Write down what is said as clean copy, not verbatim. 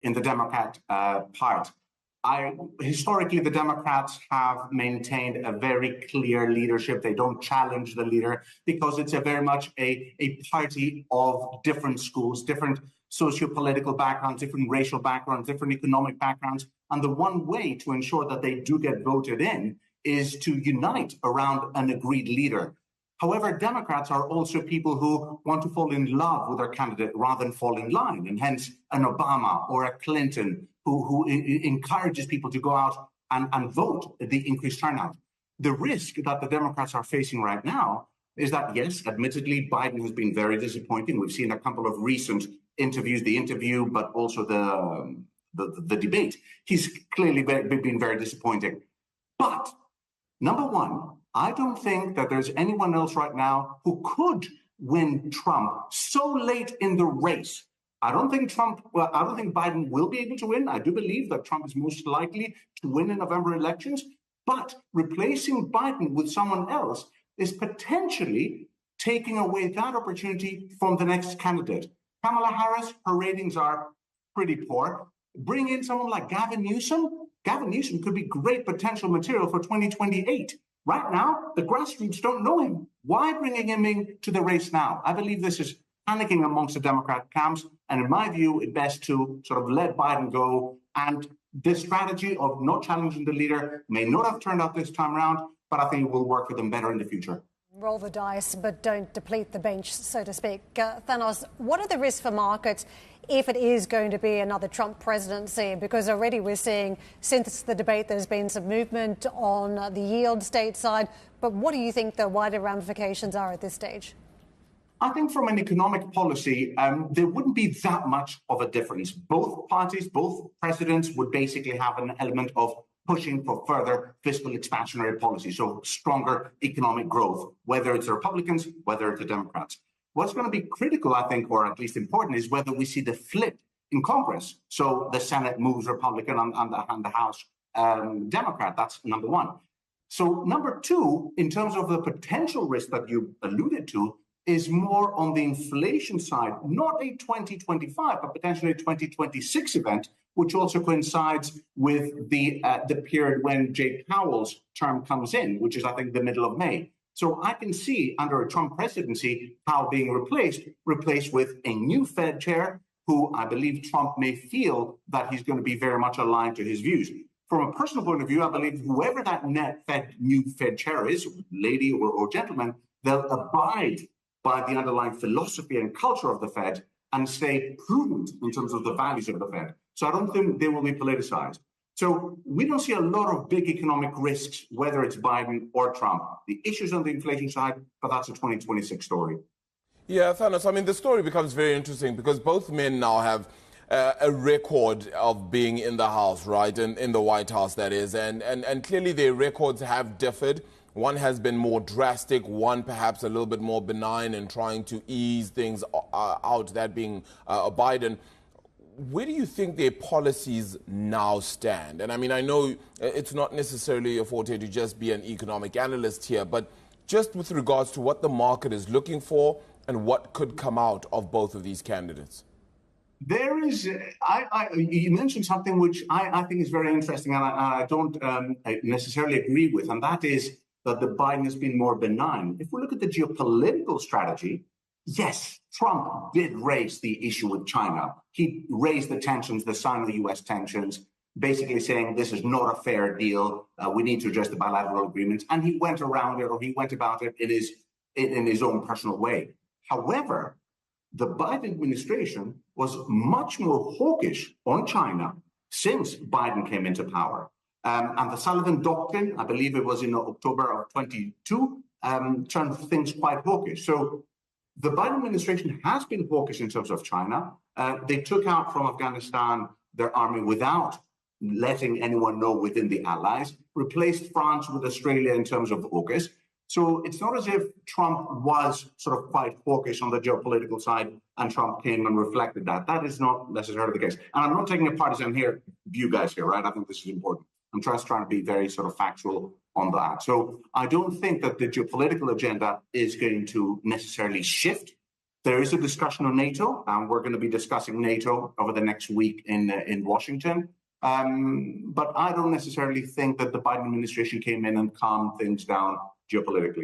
in the Democrat part. Historically, the Democrats have maintained a very clear leadership. They don't challenge the leader because it's a very much a party of different schools, different socio-political backgrounds, different racial backgrounds, different economic backgrounds. And the one way to ensure that they do get voted in is to unite around an agreed leader. However, Democrats are also people who want to fall in love with their candidate rather than fall in line, and hence an Obama or a Clinton who encourages people to go out and vote the increased turnout. The risk that the Democrats are facing right now is that, yes, admittedly, Biden has been very disappointing. We've seen a couple of recent interviews, the interview, but also the debate. He's clearly been very disappointing. But number one, I don't think that there's anyone else right now who could win Trump so late in the race. I don't think Biden will be able to win. I do believe that Trump is most likely to win in November elections, but replacing Biden with someone else is potentially taking away that opportunity from the next candidate. Kamala Harris, her ratings are pretty poor. Bring in someone like Gavin Newsom. Gavin Newsom could be great potential material for 2028. Right now, the grassroots don't know him. Why bringing him into the race now? I believe this is panicking amongst the Democrat camps. And in my view, it's best to sort of let Biden go. And this strategy of not challenging the leader may not have turned out this time around, but I think it will work for them better in the future. Roll the dice, but don't deplete the bench, so to speak. Thanos, what are the risks for markets if it is going to be another Trump presidency? Because already we're seeing, since the debate, there's been some movement on the yield stateside. But what do you think the wider ramifications are at this stage? I think from an economic policy, there wouldn't be that much of a difference. Both parties, both presidents would basically have an element of pushing for further fiscal expansionary policy, so stronger economic growth, whether it's the Republicans, whether it's the Democrats. What's going to be critical, I think, or at least important, is whether we see the flip in Congress. So the Senate moves Republican and the House Democrat. That's number one. So number two, in terms of the potential risk that you alluded to, is more on the inflation side, not a 2025, but potentially a 2026 event, which also coincides with the period when Jay Powell's term comes in, which is, I think, the middle of May. So I can see under a Trump presidency Powell being replaced with a new Fed chair who I believe Trump may feel that he's going to be very much aligned to his views. From a personal point of view, I believe whoever that new Fed chair is, lady or gentleman, they'll abide by the underlying philosophy and culture of the Fed and stay prudent in terms of the values of the Fed. So I don't think they will be politicized. So we don't see a lot of big economic risks, whether it's Biden or Trump. The issues on the inflation side, but that's a 2026 story. Yeah, Thanos, I mean, the story becomes very interesting because both men now have a record of being in the House, right, in the White House, that is. And clearly their records have differed. One has been more drastic, one perhaps a little bit more benign in trying to ease things out, that being Biden. Where do you think their policies now stand? And I mean, I know it's not necessarily a forte to just be an economic analyst here, but just with regards to what the market is looking for and what could come out of both of these candidates. There is, you mentioned something which I think is very interesting, and I don't necessarily agree with, and that is that the Biden has been more benign. If we look at the geopolitical strategy, yes, Trump did raise the issue with China. He raised the tensions, the sign of the U.S. tensions, basically saying this is not a fair deal. We need to address the bilateral agreements. And he went around it, or he went about it in his own personal way. However, the Biden administration was much more hawkish on China since Biden came into power. And the Sullivan Doctrine, I believe it was in October of 22, turned things quite hawkish. So the Biden administration has been hawkish in terms of China. They took out from Afghanistan their army without letting anyone know within the allies, replaced France with Australia in terms of AUKUS. So it's not as if Trump was sort of quite hawkish on the geopolitical side and Trump came and reflected that. That is not necessarily the case. And I'm not taking a partisan view, guys, here, right? I think this is important. I'm just trying to be very sort of factual on that. So I don't think that the geopolitical agenda is going to necessarily shift. There is a discussion on NATO, and we're going to be discussing NATO over the next week in Washington. But I don't necessarily think that the Biden administration came in and calmed things down geopolitically.